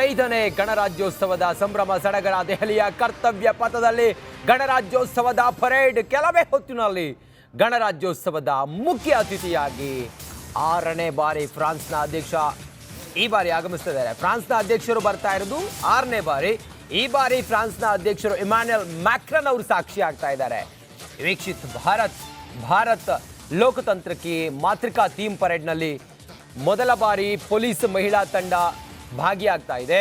ಐದನೇ ಗಣರಾಜ್ಯೋತ್ಸವದ ಸಂಭ್ರಮ ಸಡಗರ ದೆಹಲಿಯ ಕರ್ತವ್ಯ ಪಥದಲ್ಲಿ ಗಣರಾಜ್ಯೋತ್ಸವದ ಪರೇಡ್ ಕೆಲವೇ ಹೊತ್ತಿನಲ್ಲಿ ಗಣರಾಜ್ಯೋತ್ಸವದ ಮುಖ್ಯ ಅತಿಥಿಯಾಗಿ 6ನೇ ಬಾರಿ ಫ್ರಾನ್ಸ್ನ ಅಧ್ಯಕ್ಷ ಈ ಬಾರಿ ಆಗಮಿಸುತ್ತಿದ್ದಾರೆ. ಫ್ರಾನ್ಸ್ನ ಅಧ್ಯಕ್ಷರು ಬರ್ತಾ ಇರೋದು 6ನೇ ಬಾರಿ. ಈ ಬಾರಿ ಫ್ರಾನ್ಸ್ನ ಅಧ್ಯಕ್ಷರು ಇಮ್ಯಾನ್ಯುಯಲ್ ಮ್ಯಾಕ್ರನ್ ಅವರು ಸಾಕ್ಷಿ ಆಗ್ತಾ ಇದ್ದಾರೆ. ವೀಕ್ಷಿತ್ ಭಾರತ್ ಲೋಕತಂತ್ರ ಕಿ ಮಾತೃಕಾ ಥೀಮ್ ಪರೇಡ್ನಲ್ಲಿ ಮೊದಲ ಬಾರಿ ಪೊಲೀಸ್ ಮಹಿಳಾ ತಂಡ ಭಾಗಿಯಾಗ್ತಾ ಇದೆ.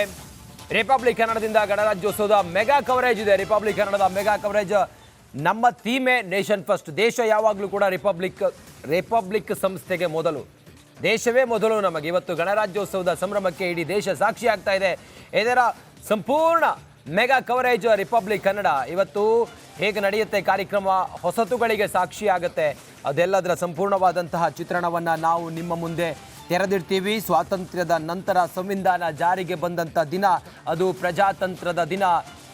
ರಿಪಬ್ಲಿಕ್ ಕನ್ನಡದಿಂದ ಗಣರಾಜ್ಯೋತ್ಸವದ ಮೆಗಾ ಕವರೇಜ್ ಇದೆ. ರಿಪಬ್ಲಿಕ್ ಕನ್ನಡದ ಮೆಗಾ ಕವರೇಜ್. ನಮ್ಮ ಥೀಮೇ ನೇಷನ್ ಫಸ್ಟ್. ದೇಶ ಯಾವಾಗಲೂ ಕೂಡ ರಿಪಬ್ಲಿಕ್ ಸಂಸ್ಥೆಗೆ ಮೊದಲು, ದೇಶವೇ ಮೊದಲು ನಮಗೆ. ಇವತ್ತು ಗಣರಾಜ್ಯೋತ್ಸವದ ಸಂಭ್ರಮಕ್ಕೆ ಇಡೀ ದೇಶ ಸಾಕ್ಷಿ ಆಗ್ತಾ ಇದೆ. ಇದರ ಸಂಪೂರ್ಣ ಮೆಗಾ ಕವರೇಜ್ ರಿಪಬ್ಲಿಕ್ ಕನ್ನಡ. ಇವತ್ತು ಹೇಗೆ ನಡೆಯುತ್ತೆ ಕಾರ್ಯಕ್ರಮ, ಹೊಸತುಗಳಿಗೆ ಸಾಕ್ಷಿ ಆಗುತ್ತೆ. ಅದೆಲ್ಲದರ ಸಂಪೂರ್ಣವಾದಂತಹ ಚಿತ್ರಣವನ್ನು ನಾವು ನಿಮ್ಮ ಮುಂದೆ ತೆರೆದಿಡ್ತೀವಿ. ಸ್ವಾತಂತ್ರ್ಯದ ನಂತರ ಸಂವಿಧಾನ ಜಾರಿಗೆ ಬಂದಂಥ ದಿನ, ಅದು ಪ್ರಜಾತಂತ್ರದ ದಿನ.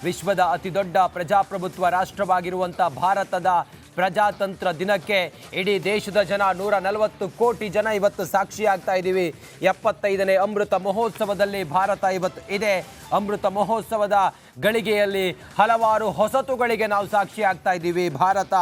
ವಿಶ್ವದ ಅತಿ ದೊಡ್ಡ ಪ್ರಜಾಪ್ರಭುತ್ವ ರಾಷ್ಟ್ರವಾಗಿರುವಂಥ ಭಾರತದ ಪ್ರಜಾತಂತ್ರ ದಿನಕ್ಕೆ ಇಡೀ ದೇಶದ ಜನ 140 ಕೋಟಿ ಜನ ಇವತ್ತು ಸಾಕ್ಷಿ ಆಗ್ತಾ ಇದ್ದೀವಿ. 75ನೇ ಅಮೃತ ಮಹೋತ್ಸವದಲ್ಲಿ ಭಾರತ ಇವತ್ತು ಇದೆ. ಅಮೃತ ಮಹೋತ್ಸವದ ಗಳಿಗೆಯಲ್ಲಿ ಹಲವಾರು ಹೊಸತುಗಳಿಗೆ ನಾವು ಸಾಕ್ಷಿ ಆಗ್ತಾ ಇದ್ದೀವಿ. ಭಾರತ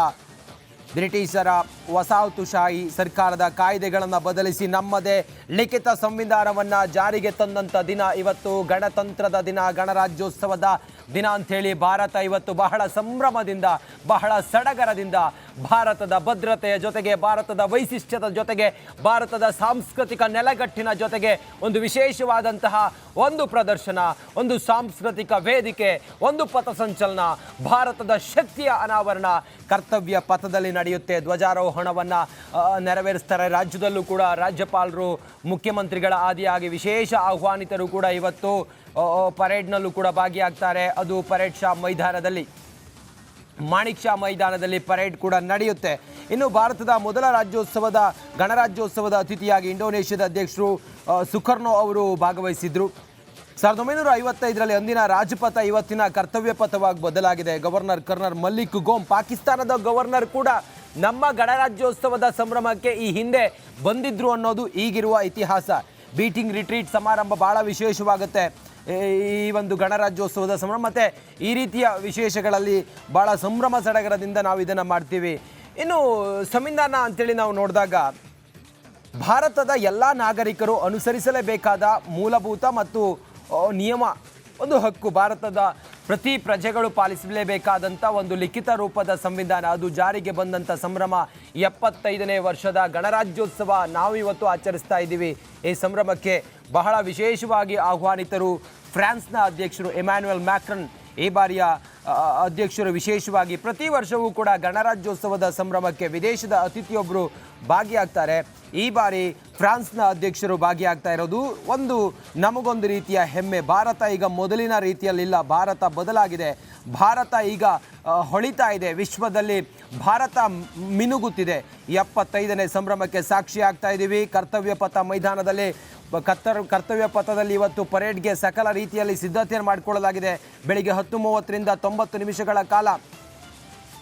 ಬ್ರಿಟಿಷರ ವಸಾಹತುಶಾಹಿ ಸರ್ಕಾರದ ಕಾಯ್ದೆಗಳನ್ನು ಬದಲಿಸಿ ನಮ್ಮದೇ ಲಿಖಿತ ಸಂವಿಧಾನವನ್ನು ಜಾರಿಗೆ ತಂದಂಥ ದಿನ ಇವತ್ತು. ಗಣತಂತ್ರದ ದಿನ, ಗಣರಾಜ್ಯೋತ್ಸವದ ದಿನ ಅಂಥೇಳಿ ಭಾರತ ಇವತ್ತು ಬಹಳ ಸಂಭ್ರಮದಿಂದ, ಬಹಳ ಸಡಗರದಿಂದ ಭಾರತದ ಭದ್ರತೆಯ ಜೊತೆಗೆ, ಭಾರತದ ವೈಶಿಷ್ಟ್ಯದ ಜೊತೆಗೆ, ಭಾರತದ ಸಾಂಸ್ಕೃತಿಕ ನೆಲೆಗಟ್ಟಿನ ಜೊತೆಗೆ ಒಂದು ವಿಶೇಷವಾದಂತಹ ಒಂದು ಪ್ರದರ್ಶನ, ಒಂದು ಸಾಂಸ್ಕೃತಿಕ ವೇದಿಕೆ, ಒಂದು ಪಥಸಂಚಲನ, ಭಾರತದ ಶಕ್ತಿಯ ಅನಾವರಣ ಕರ್ತವ್ಯ ಪಥದಲ್ಲಿ ನಡೆಯುತ್ತೆ. ಧ್ವಜಾರೋಹಣವನ್ನು ನೆರವೇರಿಸ್ತಾರೆ. ರಾಜ್ಯದಲ್ಲೂ ಕೂಡ ರಾಜ್ಯಪಾಲರು, ಮುಖ್ಯಮಂತ್ರಿಗಳ ಆದಿಯಾಗಿ ವಿಶೇಷ ಆಹ್ವಾನಿತರು ಕೂಡ ಇವತ್ತು ಪರೇಡ್ನಲ್ಲೂ ಕೂಡ ಭಾಗಿಯಾಗ್ತಾರೆ. ಅದು ಪರೇಡ್ ಶಾ ಮೈದಾನದಲ್ಲಿ, ಮಾಣಿಕ್ ಶಾ ಮೈದಾನದಲ್ಲಿ ಪರೇಡ್ ಕೂಡ ನಡೆಯುತ್ತೆ. ಇನ್ನು ಭಾರತದ ಮೊದಲ ಗಣರಾಜ್ಯೋತ್ಸವದ ಅತಿಥಿಯಾಗಿ ಇಂಡೋನೇಷ್ಯಾದ ಅಧ್ಯಕ್ಷರು ಸುಕರ್ನೋ ಅವರು ಭಾಗವಹಿಸಿದ್ರು. 1955ರಲ್ಲಿ ಅಂದಿನ ರಾಜಪಥ ಇವತ್ತಿನ ಕರ್ತವ್ಯ ಪಥವಾಗಿ ಬದಲಾಗಿದೆ. ಗವರ್ನರ್ ಕರ್ನಲ್ ಮಲ್ಲಿಕ್ ಗೋಮ್, ಪಾಕಿಸ್ತಾನದ ಗವರ್ನರ್ ಕೂಡ ನಮ್ಮ ಗಣರಾಜ್ಯೋತ್ಸವದ ಸಂಭ್ರಮಕ್ಕೆ ಈ ಹಿಂದೆ ಬಂದಿದ್ರು ಅನ್ನೋದು ಈಗಿರುವ ಇತಿಹಾಸ. ಬೀಟಿಂಗ್ ರಿಟ್ರೀಟ್ ಸಮಾರಂಭ ಭಾಳ ವಿಶೇಷವಾಗುತ್ತೆ ಈ ಒಂದು ಗಣರಾಜ್ಯೋತ್ಸವದ ಸಂಭ್ರಮ. ಮತ್ತು ಈ ರೀತಿಯ ವಿಶೇಷಗಳಲ್ಲಿ ಭಾಳ ಸಂಭ್ರಮ ಸಡಗರದಿಂದ ನಾವು ಇದನ್ನು ಮಾಡ್ತೀವಿ. ಇನ್ನು ಸಂವಿಧಾನ ಅಂತೇಳಿ ನಾವು ನೋಡಿದಾಗ, ಭಾರತದ ಎಲ್ಲ ನಾಗರಿಕರು ಅನುಸರಿಸಲೇಬೇಕಾದ ಮೂಲಭೂತ ಮತ್ತು ನಿಯಮ, ಒಂದು ಹಕ್ಕು, ಭಾರತದ ಪ್ರತಿ ಪ್ರಜೆಗಳು ಪಾಲಿಸಲೇಬೇಕಾದಂಥ ಒಂದು ಲಿಖಿತ ರೂಪದ ಸಂವಿಧಾನ, ಅದು ಜಾರಿಗೆ ಬಂದಂಥ ಸಂಭ್ರಮ. 75ನೇ ವರ್ಷದ ಗಣರಾಜ್ಯೋತ್ಸವ ನಾವು ಇವತ್ತು ಆಚರಿಸ್ತಾ ಇದ್ದೀವಿ. ಈ ಸಂಭ್ರಮಕ್ಕೆ ಬಹಳ ವಿಶೇಷವಾಗಿ ಆಹ್ವಾನಿತರು ಫ್ರಾನ್ಸ್ನ ಅಧ್ಯಕ್ಷರು ಇಮ್ಯಾನ್ಯುಯಲ್ ಮ್ಯಾಕ್ರನ್. ಈ ಬಾರಿಯ ಅಧ್ಯಕ್ಷರು ವಿಶೇಷವಾಗಿ ಪ್ರತಿ ವರ್ಷವೂ ಕೂಡ ಗಣರಾಜ್ಯೋತ್ಸವದ ಸಂಭ್ರಮಕ್ಕೆ ವಿದೇಶದ ಅತಿಥಿಯೊಬ್ಬರು ಭಾಗಿಯಾಗ್ತಾರೆ. ಈ ಬಾರಿ ಫ್ರಾನ್ಸ್ನ ಅಧ್ಯಕ್ಷರು ಭಾಗಿಯಾಗ್ತಾ ಇರೋದು ನಮಗೊಂದು ರೀತಿಯ ಹೆಮ್ಮೆ. ಭಾರತ ಈಗ ಮೊದಲಿನ ರೀತಿಯಲ್ಲಿಲ್ಲ, ಭಾರತ ಬದಲಾಗಿದೆ. ಭಾರತ ಈಗ ಹೊಳಿತಾ ಇದೆ, ವಿಶ್ವದಲ್ಲಿ ಭಾರತ ಮಿನುಗುತ್ತಿದೆ. 75ನೇ ಸಂಭ್ರಮಕ್ಕೆ ಸಾಕ್ಷಿ ಆಗ್ತಾ ಇದ್ದೀವಿ. ಕರ್ತವ್ಯ ಪಥ ಮೈದಾನದಲ್ಲಿ, ಕರ್ತವ್ಯ ಪಥದಲ್ಲಿ ಇವತ್ತು ಪರೇಡ್ಗೆ ಸಕಲ ರೀತಿಯಲ್ಲಿ ಸಿದ್ಧತೆಯನ್ನು ಮಾಡಿಕೊಳ್ಳಲಾಗಿದೆ. ಬೆಳಿಗ್ಗೆ 10:30ರಿಂದ 90 ನಿಮಿಷಗಳ ಕಾಲ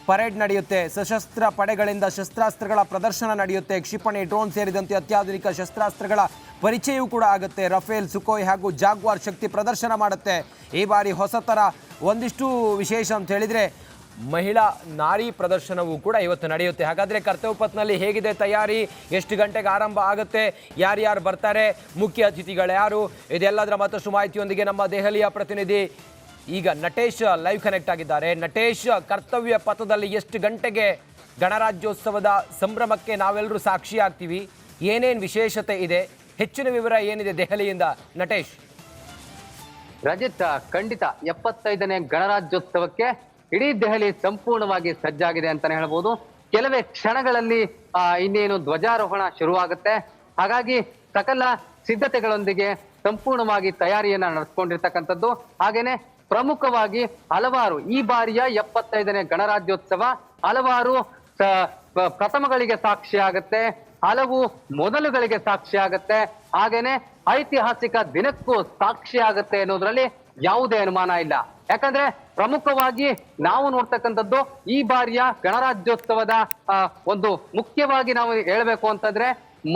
ಪರೇಡ್ ನಡೆಯುತ್ತೆ. ಸಶಸ್ತ್ರ ಪಡೆಗಳಿಂದ ಶಸ್ತ್ರಾಸ್ತ್ರಗಳ ಪ್ರದರ್ಶನ ನಡೆಯುತ್ತೆ. ಕ್ಷಿಪಣಿ, ಡ್ರೋನ್ ಸೇರಿದಂತೆ ಅತ್ಯಾಧುನಿಕ ಶಸ್ತ್ರಾಸ್ತ್ರಗಳ ಪರಿಚಯವೂ ಕೂಡ ಆಗುತ್ತೆ. ರಫೇಲ್, ಸುಕೋಯ್ ಹಾಗೂ ಜಾಗ್ವಾರ್ ಶಕ್ತಿ ಪ್ರದರ್ಶನ ಮಾಡುತ್ತೆ. ಈ ಬಾರಿ ಹೊಸತರ ಒಂದಿಷ್ಟು ವಿಶೇಷ ಅಂತ ಹೇಳಿದರೆ ಮಹಿಳಾ ನಾರಿ ಪ್ರದರ್ಶನವೂ ಕೂಡ ಇವತ್ತು ನಡೆಯುತ್ತೆ. ಹಾಗಾದರೆ ಕರ್ತವ್ಯ ಪಥದಲ್ಲಿ ಹೇಗಿದೆ ತಯಾರಿ, ಎಷ್ಟು ಗಂಟೆಗೆ ಆರಂಭ ಆಗುತ್ತೆ, ಯಾರ್ಯಾರು ಬರ್ತಾರೆ, ಮುಖ್ಯ ಅತಿಥಿಗಳು ಯಾರು, ಇದೆಲ್ಲದರ ಮತ್ತಷ್ಟು ಮಾಹಿತಿಯೊಂದಿಗೆ ನಮ್ಮ ದೆಹಲಿಯ ಪ್ರತಿನಿಧಿ ಈಗ ನಟೇಶ್ ಲೈವ್ ಕನೆಕ್ಟ್ ಆಗಿದ್ದಾರೆ. ನಟೇಶ್, ಕರ್ತವ್ಯ ಪಥದಲ್ಲಿ ಎಷ್ಟು ಗಂಟೆಗೆ ಗಣರಾಜ್ಯೋತ್ಸವದ ಸಂಭ್ರಮಕ್ಕೆ ನಾವೆಲ್ಲರೂ ಸಾಕ್ಷಿ ಆಗ್ತೀವಿ, ಏನೇನು ವಿಶೇಷತೆ ಇದೆ, ಹೆಚ್ಚಿನ ವಿವರ ಏನಿದೆ ದೆಹಲಿಯಿಂದ ನಟೇಶ್? ರಜಿತ್, ಖಂಡಿತ 75ನೇ ಗಣರಾಜ್ಯೋತ್ಸವಕ್ಕೆ ಇಡೀ ದೆಹಲಿ ಸಂಪೂರ್ಣವಾಗಿ ಸಜ್ಜಾಗಿದೆ ಅಂತಾನೆ ಹೇಳ್ಬೋದು. ಕೆಲವೇ ಕ್ಷಣಗಳಲ್ಲಿ ಇನ್ನೇನು ಧ್ವಜಾರೋಹಣ ಶುರುವಾಗುತ್ತೆ. ಹಾಗಾಗಿ ಸಕಲ ಸಿದ್ಧತೆಗಳೊಂದಿಗೆ ಸಂಪೂರ್ಣವಾಗಿ ತಯಾರಿಯನ್ನ ನಡೆಸ್ಕೊಂಡಿರ್ತಕ್ಕಂಥದ್ದು. ಹಾಗೇನೆ ಪ್ರಮುಖವಾಗಿ ಹಲವಾರು ಈ ಬಾರಿಯ 75ನೇ ಗಣರಾಜ್ಯೋತ್ಸವ ಹಲವಾರು ಪ್ರಥಮಗಳಿಗೆ ಸಾಕ್ಷಿ ಆಗುತ್ತೆ, ಹಲವು ಮೊದಲುಗಳಿಗೆ ಸಾಕ್ಷಿ ಆಗುತ್ತೆ, ಹಾಗೇನೆ ಐತಿಹಾಸಿಕ ದಿನಕ್ಕೂ ಸಾಕ್ಷಿ ಆಗುತ್ತೆ ಅನ್ನೋದ್ರಲ್ಲಿ ಯಾವುದೇ ಅನುಮಾನ ಇಲ್ಲ. ಯಾಕಂದ್ರೆ ಪ್ರಮುಖವಾಗಿ ನಾವು ನೋಡ್ತಕ್ಕಂಥದ್ದು ಈ ಬಾರಿಯ ಗಣರಾಜ್ಯೋತ್ಸವದ ಒಂದು ಮುಖ್ಯವಾಗಿ ನಾವು ಹೇಳ್ಬೇಕು ಅಂತಂದ್ರೆ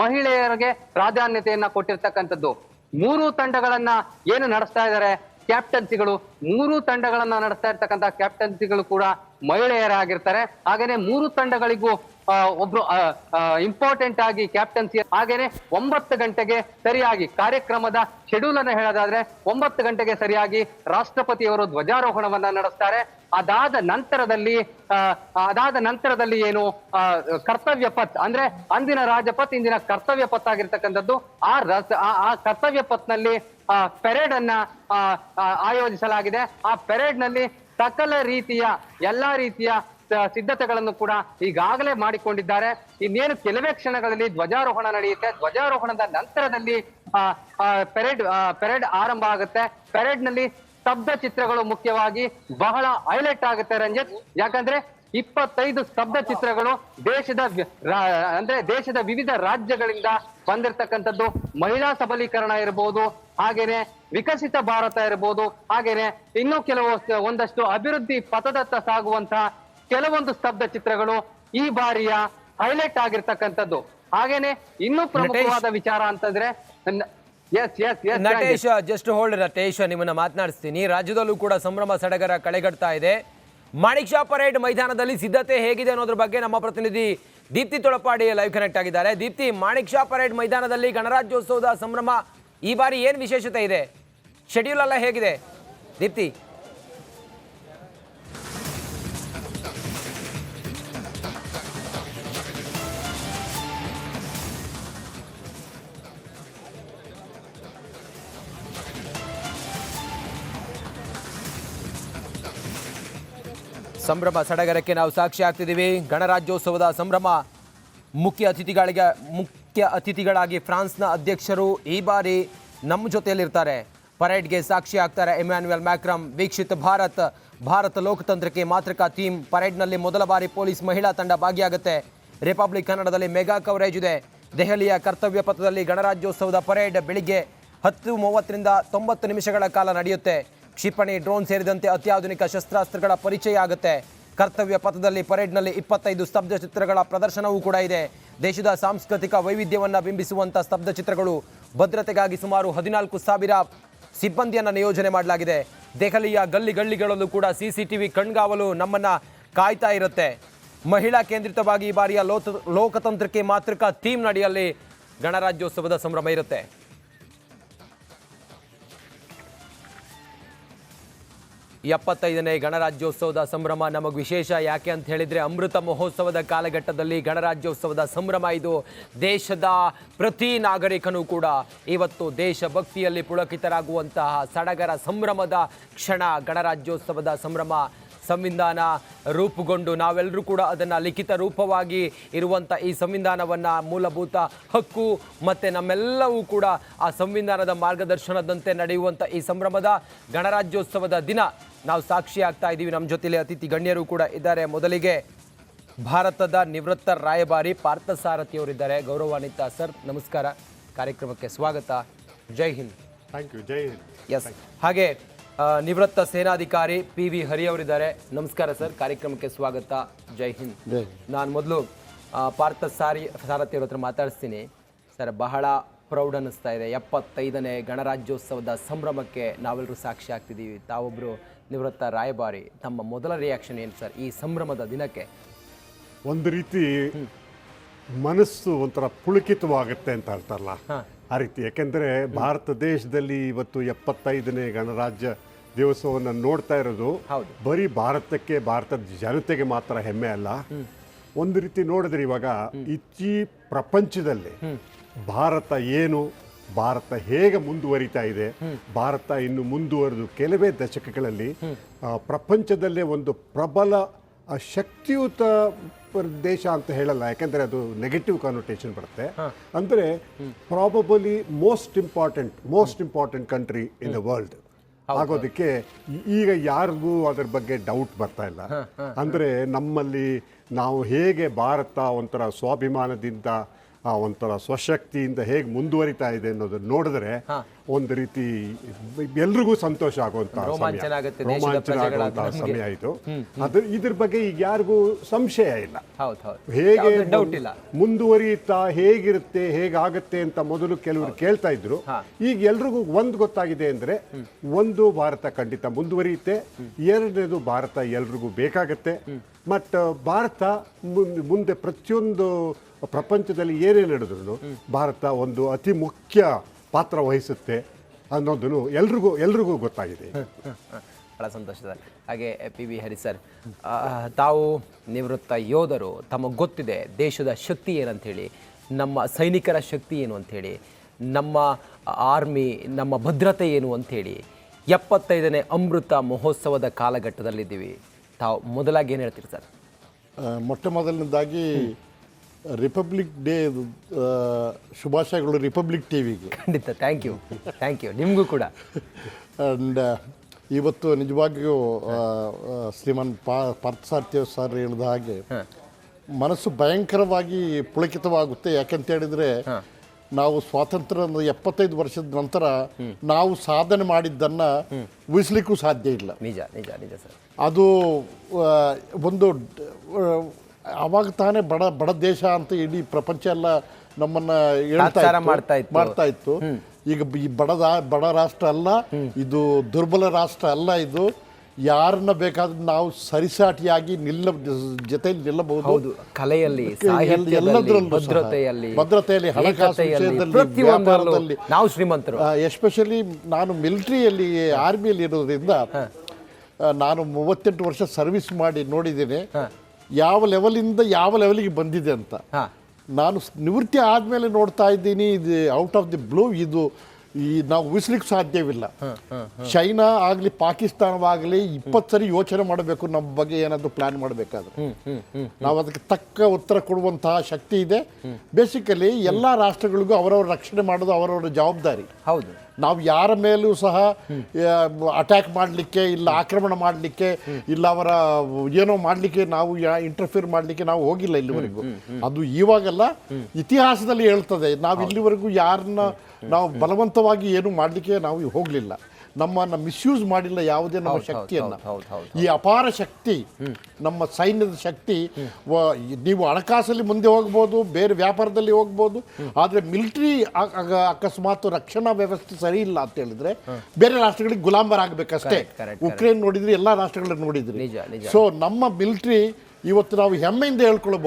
ಮಹಿಳೆಯರಿಗೆ ಪ್ರಾಧಾನ್ಯತೆಯನ್ನ ಕೊಟ್ಟಿರ್ತಕ್ಕಂಥದ್ದು. ಮೂರು ತಂಡಗಳನ್ನ ಏನು ನಡೆಸ್ತಾ ಇದ್ದಾರೆ ಕ್ಯಾಪ್ಟನ್ಸಿಗಳು, ಮೂರು ತಂಡಗಳನ್ನ ನಡೆಸ್ತಾ ಇರ್ತಕ್ಕಂಥ ಕ್ಯಾಪ್ಟನ್ಸಿಗಳು ಕೂಡ ಮಹಿಳೆಯರಾಗಿರ್ತಾರೆ. ಹಾಗೇನೆ ಮೂರು ತಂಡಗಳಿಗೂ ಒಬ್ರು ಇಂಪಾರ್ಟೆಂಟ್ ಆಗಿ ಕ್ಯಾಪ್ಟನ್ಸಿ. ಹಾಗೇನೆ 9 ಗಂಟೆಗೆ ಸರಿಯಾಗಿ ಕಾರ್ಯಕ್ರಮದ ಶೆಡ್ಯೂಲ್ ಅನ್ನು ಹೇಳೋದಾದ್ರೆ 9 ಗಂಟೆಗೆ ಸರಿಯಾಗಿ ರಾಷ್ಟ್ರಪತಿಯವರು ಧ್ವಜಾರೋಹಣವನ್ನ ನಡೆಸ್ತಾರೆ. ಅದಾದ ನಂತರದಲ್ಲಿ ಏನು ಕರ್ತವ್ಯ ಪಥ್ ಅಂದ್ರೆ ಅಂದಿನ ರಾಜಪಥ್ ಇಂದಿನ ಕರ್ತವ್ಯ ಪಥ್ ಆಗಿರ್ತಕ್ಕಂಥದ್ದು. ಆ ಕರ್ತವ್ಯ ಪಥ್ನಲ್ಲಿ ಪೆರೇಡ್ ಅನ್ನ ಆಯೋಜಿಸಲಾಗಿದೆ. ಆ ಪೆರೇಡ್ ನಲ್ಲಿ ಸಕಲ ರೀತಿಯ ಎಲ್ಲಾ ರೀತಿಯ ಸಿದ್ಧತೆಗಳನ್ನು ಕೂಡ ಈಗಾಗಲೇ ಮಾಡಿಕೊಂಡಿದ್ದಾರೆ. ಇನ್ನೇನು ಕೆಲವೇ ಕ್ಷಣಗಳಲ್ಲಿ ಧ್ವಜಾರೋಹಣ ನಡೆಯುತ್ತೆ. ಧ್ವಜಾರೋಹಣದ ನಂತರದಲ್ಲಿ ಪೆರೇಡ್ ಆರಂಭ ಆಗುತ್ತೆ. ಪೆರೇಡ್ ನಲ್ಲಿ ಸ್ತಬ್ಧ ಚಿತ್ರಗಳು ಮುಖ್ಯವಾಗಿ ಬಹಳ ಹೈಲೈಟ್ ಆಗುತ್ತೆ ರಂಜಿತ್. ಯಾಕಂದ್ರೆ 25 ಸ್ತಬ್ಧ ಚಿತ್ರಗಳು ದೇಶದ ವಿವಿಧ ರಾಜ್ಯಗಳಿಂದ ಬಂದಿರತಕ್ಕಂಥದ್ದು. ಮಹಿಳಾ ಸಬಲೀಕರಣ ಇರಬಹುದು, ಹಾಗೇನೆ ವಿಕಸಿತ ಭಾರತ ಇರಬಹುದು, ಹಾಗೇನೆ ಇನ್ನೂ ಒಂದಷ್ಟು ಅಭಿವೃದ್ಧಿ ಪಥದತ್ತ ಸಾಗುವಂತಹ ಕೆಲವೊಂದು ಸ್ತಬ್ಧ ಚಿತ್ರಗಳು ಈ ಬಾರಿಯ ಹೈಲೈಟ್ ಆಗಿರ್ತಕ್ಕಂಥದ್ದು. ಹಾಗೇನೆ ಇನ್ನೂ ಪ್ರಮುಖವಾದ ವಿಚಾರ ಅಂತಂದ್ರೆ ನಟೇಶ್, ಜಸ್ಟ್ ಹೋಲ್ಡ್ ನಟೇಶ್, ನಿಮ್ಮನ್ನ ಮಾತನಾಡಿಸ್ತೀನಿ. ರಾಜ್ಯದಲ್ಲೂ ಕೂಡ ಸಂಭ್ರಮ ಸಡಗರ ಕಳೆಗಟ್ತಾ ಇದೆ. ಮಾಣಿಕ್ ಷಾ ಪರೇಡ್ ಮೈದಾನದಲ್ಲಿ ಸಿದ್ಧತೆ ಹೇಗಿದೆ ಅನ್ನೋದ್ರ ಬಗ್ಗೆ ನಮ್ಮ ಪ್ರತಿನಿಧಿ ದೀಪ್ತಿ ತೊಳಪಾಡಿ ಲೈವ್ ಕನೆಕ್ಟ್ ಆಗಿದ್ದಾರೆ. ದೀಪ್ತಿ, ಮಾಣಿಕ್ ಷಾ ಪರೇಡ್ ಮೈದಾನದಲ್ಲಿ ಗಣರಾಜ್ಯೋತ್ಸವದ ಸಂಭ್ರಮ ಈ ಬಾರಿ ಏನು ವಿಶೇಷತೆ ಇದೆ? ಶೆಡ್ಯೂಲ್ ಎಲ್ಲ ಹೇಗಿದೆ ದೀಪ್ತಿ? ಸಂಭ್ರಮ ಸಡಗರಕ್ಕೆ ನಾವು ಸಾಕ್ಷಿ ಆಗ್ತಿದ್ದೀವಿ. ಗಣರಾಜ್ಯೋತ್ಸವದ ಸಂಭ್ರಮ. ಮುಖ್ಯ ಅತಿಥಿಗಳಾಗಿ ಫ್ರಾನ್ಸ್ನ ಅಧ್ಯಕ್ಷರು ಈ ಬಾರಿ ನಮ್ಮ ಜೊತೆಯಲ್ಲಿರ್ತಾರೆ. ಪರೇಡ್ಗೆ ಸಾಕ್ಷಿ ಆಗ್ತಾರೆ ಎಮ್ಯಾನ್ಯುಯಲ್ ಮ್ಯಾಕ್ರಮ್. ವೀಕ್ಷಿತ್ ಭಾರತ ಲೋಕತಂತ್ರಕ್ಕೆ ಮಾತೃಕಾ ಥೀಮ್. ಪರೇಡ್ನಲ್ಲಿ ಮೊದಲ ಬಾರಿ ಪೊಲೀಸ್ ಮಹಿಳಾ ತಂಡ ಭಾಗಿಯಾಗುತ್ತೆ. ರಿಪಬ್ಲಿಕ್ ಕನ್ನಡದಲ್ಲಿ ಮೆಗಾ ಕವರೇಜ್ ಇದೆ. ದೆಹಲಿಯ ಕರ್ತವ್ಯ ಪಥದಲ್ಲಿ ಗಣರಾಜ್ಯೋತ್ಸವದ ಪರೇಡ್ ಬೆಳಿಗ್ಗೆ 10:30ರಿಂದ 90 ನಿಮಿಷಗಳ ಕಾಲ ನಡೆಯುತ್ತೆ. ಕ್ಷಿಪಣಿ, ಡ್ರೋನ್ ಸೇರಿದಂತೆ ಅತ್ಯಾಧುನಿಕ ಶಸ್ತ್ರಾಸ್ತ್ರಗಳ ಪರಿಚಯ ಆಗುತ್ತೆ. ಕರ್ತವ್ಯ ಪಥದಲ್ಲಿ ಪರೇಡ್ನಲ್ಲಿ 25 ಸ್ತಬ್ಧ ಚಿತ್ರಗಳ ಪ್ರದರ್ಶನವೂ ಕೂಡ ಇದೆ. ದೇಶದ ಸಾಂಸ್ಕೃತಿಕ ವೈವಿಧ್ಯವನ್ನು ಬಿಂಬಿಸುವಂಥ ಸ್ತಬ್ಧ ಚಿತ್ರಗಳು. ಭದ್ರತೆಗಾಗಿ ಸುಮಾರು 14,000 ಸಿಬ್ಬಂದಿಯನ್ನು ನಿಯೋಜನೆ ಮಾಡಲಾಗಿದೆ. ದೆಹಲಿಯ ಗಲ್ಲಿಗಳಲ್ಲೂ ಕೂಡ CCTV ಕಣ್ಗಾವಲು ನಮ್ಮನ್ನ ಕಾಯ್ತಾ ಇರುತ್ತೆ. ಮಹಿಳಾ ಕೇಂದ್ರಿತವಾಗಿ ಈ ಬಾರಿಯ ಲೋಕತಂತ್ರಕ್ಕೆ ಮಾತೃಕಾ ಥೀಮ್ ನಡಿಯಲ್ಲಿ ಗಣರಾಜ್ಯೋತ್ಸವದ ಸಂಭ್ರಮ ಇರುತ್ತೆ. ಈ 75ನೇ ಗಣರಾಜ್ಯೋತ್ಸವದ ಸಂಭ್ರಮ ನಮಗೆ ವಿಶೇಷ. ಯಾಕೆ ಅಂತ ಹೇಳಿದರೆ, ಅಮೃತ ಮಹೋತ್ಸವದ ಕಾಲಘಟ್ಟದಲ್ಲಿ ಗಣರಾಜ್ಯೋತ್ಸವದ ಸಂಭ್ರಮ ಇದು. ದೇಶದ ಪ್ರತಿ ನಾಗರಿಕನೂ ಕೂಡ ಇವತ್ತು ದೇಶಭಕ್ತಿಯಲ್ಲಿ ಪುಳಕಿತರಾಗುವಂತಹ ಸಡಗರ ಸಂಭ್ರಮದ ಕ್ಷಣ ಗಣರಾಜ್ಯೋತ್ಸವದ ಸಂಭ್ರಮ. ಸಂವಿಧಾನ ರೂಪುಗೊಂಡು ನಾವೆಲ್ಲರೂ ಕೂಡ ಅದನ್ನು ಲಿಖಿತ ರೂಪವಾಗಿ ಇರುವಂಥ ಈ ಸಂವಿಧಾನವನ್ನು ಮೂಲಭೂತ ಹಕ್ಕು ಮತ್ತು ನಮ್ಮೆಲ್ಲವೂ ಕೂಡ ಆ ಸಂವಿಧಾನದ ಮಾರ್ಗದರ್ಶನದಂತೆ ನಡೆಯುವಂಥ ಈ ಸಂಭ್ರಮದ ಗಣರಾಜ್ಯೋತ್ಸವದ ದಿನ ನಾವು ಸಾಕ್ಷಿ ಆಗ್ತಾ ಇದ್ದೀವಿ. ನಮ್ಮ ಜೊತೆಲಿ ಅತಿಥಿ ಗಣ್ಯರು ಕೂಡ ಇದ್ದಾರೆ. ಮೊದಲಿಗೆ ಭಾರತದ ನಿವೃತ್ತ ರಾಯಭಾರಿ ಪಾರ್ಥಸಾರಥಿಯವರಿದ್ದಾರೆ. ಗೌರವಾನ್ವಿತ ಸರ್, ನಮಸ್ಕಾರ, ಕಾರ್ಯಕ್ರಮಕ್ಕೆ ಸ್ವಾಗತ. ಜೈ ಹಿಂದ್. Thank you. ಜೈ ಹಿಂದ್. ಎಸ್. ಹಾಗೆ ನಿವೃತ್ತ ಸೇನಾಧಿಕಾರಿ PV ಹರಿ ಅವರಿದ್ದಾರೆ. ನಮಸ್ಕಾರ ಸರ್, ಕಾರ್ಯಕ್ರಮಕ್ಕೆ ಸ್ವಾಗತ. ಜೈ ಹಿಂದ್. ನಾನು ಮೊದಲು ಪಾರ್ಥಸಾರಥಿಯವ್ರ ಹತ್ರ ಮಾತಾಡಿಸ್ತೀನಿ. ಸರ್, ಬಹಳ ಪ್ರೌಡ್ ಅನ್ನಿಸ್ತಾ ಇದೆ. 75ನೇ ಗಣರಾಜ್ಯೋತ್ಸವದ ಸಂಭ್ರಮಕ್ಕೆ ನಾವೆಲ್ಲರೂ ಸಾಕ್ಷಿ ಆಗ್ತಿದ್ದೀವಿ. ತಾವೊಬ್ಬರು ನಿವೃತ್ತ ರಾಯಭಾರಿ, ತಮ್ಮ ಮೊದಲ ರಿಯಾಕ್ಷನ್ ಏನು ಸರ್ ಈ ಸಂಭ್ರಮದ ದಿನಕ್ಕೆ? ಒಂದು ರೀತಿ ಮನಸ್ಸು ಒಂಥರ ಪುಳಕಿತವಾಗುತ್ತೆ ಅಂತ ಹೇಳ್ತಾರಲ್ಲ, ಆ ರೀತಿ. ಯಾಕೆಂದರೆ ಭಾರತ ದೇಶದಲ್ಲಿ ಇವತ್ತು 75ನೇ ಗಣರಾಜ್ಯ ದಿವಸವನ್ನು ನೋಡ್ತಾ ಇರೋದು ಬರೀ ಭಾರತಕ್ಕೆ, ಭಾರತದ ಜನತೆಗೆ ಮಾತ್ರ ಹೆಮ್ಮೆ ಅಲ್ಲ. ಒಂದು ರೀತಿ ನೋಡಿದ್ರೆ ಇವಾಗ ಇಡೀ ಪ್ರಪಂಚದಲ್ಲಿ ಭಾರತ ಏನು, ಭಾರತ ಹೇಗೆ ಮುಂದುವರಿತಾ ಇದೆ, ಭಾರತ ಇನ್ನು ಮುಂದುವರೆದು ಕೆಲವೇ ದಶಕಗಳಲ್ಲಿ ಪ್ರಪಂಚದಲ್ಲೇ ಒಂದು ಪ್ರಬಲ ಶಕ್ತಿಯುತ ದೇಶ ಅಂತ ಹೇಳಲ್ಲ, ಯಾಕೆಂದರೆ ಅದು ನೆಗೆಟಿವ್ ಕಾನೋಟೇಷನ್ ಬರುತ್ತೆ. ಅಂದರೆ probably most important country in the world ಆಗೋದಕ್ಕೆ ಈಗ ಯಾರಿಗೂ ಅದ್ರ ಬಗ್ಗೆ ಡೌಟ್ ಬರ್ತಾ ಇಲ್ಲ. ಅಂದರೆ ನಮ್ಮಲ್ಲಿ ನಾವು ಹೇಗೆ ಭಾರತ ಒಂಥರ ಸ್ವಾಭಿಮಾನದಿಂದ ಒಂಥರ ಸ್ವಶಕ್ತಿಯಿಂದ ಹೇಗೆ ಮುಂದುವರಿತಾ ಇದೆ ಅನ್ನೋದನ್ನ ನೋಡಿದ್ರೆ ಒಂದು ರೀತಿ ಎಲ್ರಿಗೂ ಸಂತೋಷ ಆಗುವಂತ ರೋಮಾಂಚನ ಆಗುತ್ತೆ, ದೇಶದ ರೋಮಾಂಚನ ಪ್ರಜೆಗಳಾದ ಆಗುವಂತಹ ನಮ್ಗೆ. ಸಮಯ ಇದು. ಇದ್ರ ಬಗ್ಗೆ ಈಗ ಯಾರಿಗೂ ಸಂಶಯ ಇಲ್ಲ. ಹೌದು ಹೇಗೆ ಡೌಟ್ ಇಲ್ಲ. ಮುಂದುವರಿಯುತ್ತಾ ಹೇಗಿರುತ್ತೆ ಹೇಗಾಗತ್ತೆ ಅಂತ ಮೊದಲು ಕೆಲವರು ಕೇಳ್ತಾ ಇದ್ರು. ಈಗ ಎಲ್ರಿಗೂ ಒಂದು ಗೊತ್ತಾಗಿದೆ ಅಂದ್ರೆ, ಒಂದು ಭಾರತ ಖಂಡಿತ ಮುಂದುವರಿಯುತ್ತೆ, ಎರಡನೇದು ಭಾರತ ಎಲ್ರಿಗೂ ಬೇಕಾಗತ್ತೆ. ಬಟ್ ಭಾರತ ಮುಂದೆ ಪ್ರತಿಯೊಂದು ಪ್ರಪಂಚದಲ್ಲಿ ಏನೇ ನಡೆದ್ರು ಭಾರತ ಒಂದು ಅತಿ ಮುಖ್ಯ ಪಾತ್ರ ವಹಿಸುತ್ತೆ ಅನ್ನೋದನ್ನು ಎಲ್ರಿಗೂ ಗೊತ್ತಾಗಿದೆ. ಬಹಳ ಸಂತೋಷ ಸರ್. ಹಾಗೆ ಪಿ ವಿ ಹರಿ ಸರ್, ತಾವು ನಿವೃತ್ತ ಯೋಧರು, ತಮಗೆ ಗೊತ್ತಿದೆ ದೇಶದ ಶಕ್ತಿ ಏನಂಥೇಳಿ, ನಮ್ಮ ಸೈನಿಕರ ಶಕ್ತಿ ಏನು ಅಂಥೇಳಿ, ನಮ್ಮ ಆರ್ಮಿ, ನಮ್ಮ ಭದ್ರತೆ ಏನು ಅಂಥೇಳಿ. 75ನೇ ಅಮೃತ ಮಹೋತ್ಸವದ ಕಾಲಘಟ್ಟದಲ್ಲಿದ್ದೀವಿ. ತಾವು ಮೊದಲಾಗಿ ಏನು ಹೇಳ್ತೀರಿ ಸರ್? ಮೊಟ್ಟ ಮೊದಲನೇದಾಗಿ ರಿಪಬ್ಲಿಕ್ ಡೇ ಶುಭಾಶಯಗಳು ರಿಪಬ್ಲಿಕ್ ಟಿವಿಗೆ. ಖಂಡಿತ, ಥ್ಯಾಂಕ್ ಯು ನಿಮಗೂ ಕೂಡ. ಆ್ಯಂಡ್ ಇವತ್ತು ನಿಜವಾಗಿಯೂ ಶ್ರೀಮಾನ್ ಪಾರ್ಥಸಾರಥಿ ಸರ್ ಹೇಳಿದ ಹಾಗೆ ಮನಸ್ಸು ಭಯಂಕರವಾಗಿ ಪುಳಕಿತವಾಗುತ್ತೆ. ಯಾಕೆಂತ ಹೇಳಿದರೆ ನಾವು ಸ್ವಾತಂತ್ರ್ಯ 75 ವರ್ಷದ ನಂತರ ನಾವು ಸಾಧನೆ ಮಾಡಿದ್ದನ್ನು ಊಹಿಸ್ಲಿಕ್ಕೂ ಸಾಧ್ಯ ಇಲ್ಲ. ನಿಜ ನಿಜ ನಿಜ ಸರ್. ಅದು ಒಂದು ಅವಾಗ ತಾನೇ ಬಡ ದೇಶ ಅಂತ ಇಡೀ ಪ್ರಪಂಚ ಎಲ್ಲ ನಮ್ಮನ್ನ ಮಾಡ್ತಾ ಇತ್ತು. ಈಗ ಈ ಬಡ ರಾಷ್ಟ್ರ ಅಲ್ಲ ಇದು, ದುರ್ಬಲ ರಾಷ್ಟ್ರ ಅಲ್ಲ ಇದು. ಯಾರನ್ನ ಬೇಕಾದ್ರೂ ನಾವು ಸರಿಸಾಟಿಯಾಗಿ ಜೊತೆಯಲ್ಲಿ ನಿಲ್ಲಬಹುದು. ಕಲೆಯಲ್ಲಿ, ಎಲ್ಲದರಲ್ಲೂ, ಭದ್ರತೆಯಲ್ಲಿ, ಹಣಕಾಸು ವಿಷಯದಲ್ಲಿ ನಾವು ಶ್ರೀಮಂತರು. ಎಸ್ಪೆಷಲಿ ನಾನು ಮಿಲಿಟರಿಯಲ್ಲಿ, ಆರ್ಮಿಯಲ್ಲಿ ಇರೋದ್ರಿಂದ ನಾನು 38 ವರ್ಷ ಸರ್ವಿಸ್ ಮಾಡಿ ನೋಡಿದ್ದೇನೆ ಯಾವ ಲೆವೆಲಿಂದ ಯಾವ ಲೆವೆಲಿಗೆ ಬಂದಿದೆ ಅಂತ. ನಾನು ನಿವೃತ್ತಿ ಆದಮೇಲೆ ನೋಡ್ತಾ ಇದ್ದೀನಿ, ಇದು ಔಟ್ ಆಫ್ ದಿ ಬ್ಲೂ. ಇದು ನಾವು ಊಹಿಸ್ಲಿಕ್ಕೆ ಸಾಧ್ಯವಿಲ್ಲ. ಚೈನಾ ಆಗಲಿ ಪಾಕಿಸ್ತಾನವಾಗಲಿ 20 ಸರಿ ಯೋಚನೆ ಮಾಡಬೇಕು ನಮ್ಮ ಬಗ್ಗೆ ಏನಾದರೂ ಪ್ಲಾನ್ ಮಾಡಬೇಕಾದ್ರೆ. ನಾವು ಅದಕ್ಕೆ ತಕ್ಕ ಉತ್ತರ ಕೊಡುವಂತಹ ಶಕ್ತಿ ಇದೆ. ಬೇಸಿಕಲಿ ಎಲ್ಲ ರಾಷ್ಟ್ರಗಳಿಗೂ ಅವರವರ ರಕ್ಷಣೆ ಮಾಡೋದು ಅವರವರ ಜವಾಬ್ದಾರಿ. ಹೌದು. ನಾವು ಯಾರ ಮೇಲೂ ಸಹ ಅಟ್ಯಾಕ್ ಮಾಡಲಿಕ್ಕೆ ಇಲ್ಲ, ಆಕ್ರಮಣ ಮಾಡಲಿಕ್ಕೆ ಇಲ್ಲ, ಅವರ ಏನೋ ಮಾಡಲಿಕ್ಕೆ ನಾವು ಇಂಟರ್ಫಿಯರ್ ಮಾಡಲಿಕ್ಕೆ ನಾವು ಹೋಗಿಲ್ಲ ಇಲ್ಲಿವರೆಗೂ. ಅದು ಇವಾಗೆಲ್ಲ ಇತಿಹಾಸದಲ್ಲಿ ಹೇಳ್ತದೆ. ನಾವು ಇಲ್ಲಿವರೆಗೂ ಯಾರನ್ನ ನಾವು ಬಲವಂತವಾಗಿ ಏನು ಮಾಡಲಿಕ್ಕೆ ನಾವು ಹೋಗಲಿಲ್ಲ. ನಮ್ಮನ್ನು ಮಿಸ್ಯೂಸ್ ಮಾಡಿಲ್ಲ ಯಾವುದೇ ನಮ್ಮ ಶಕ್ತಿಯನ್ನು. ಈ ಅಪಾರ ಶಕ್ತಿ, ನಮ್ಮ ಸೈನ್ಯದ ಶಕ್ತಿ. ನೀವು ಹಣಕಾಸಲ್ಲಿ ಮುಂದೆ ಹೋಗ್ಬೋದು, ಬೇರೆ ವ್ಯಾಪಾರದಲ್ಲಿ ಹೋಗ್ಬೋದು, ಆದರೆ ಮಿಲಿಟರಿ ಅಕಸ್ಮಾತ್ ರಕ್ಷಣಾ ವ್ಯವಸ್ಥೆ ಸರಿ ಇಲ್ಲ ಅಂತ ಹೇಳಿದ್ರೆ ಬೇರೆ ರಾಷ್ಟ್ರಗಳಿಗೆ ಗುಲಾಮರಾಗಬೇಕಷ್ಟೇ. ಉಕ್ರೇನ್ ನೋಡಿದ್ರಿ, ಎಲ್ಲ ರಾಷ್ಟ್ರಗಳನ್ನ ನೋಡಿದ್ರಿ. ಸೊ ನಮ್ಮ ಮಿಲಿಟರಿ ಇವತ್ತು ನಾವು ಹೆಮ್ಮೆಯಿಂದ ಹೇಳ್ಕೊಳ್ಬಹುದು.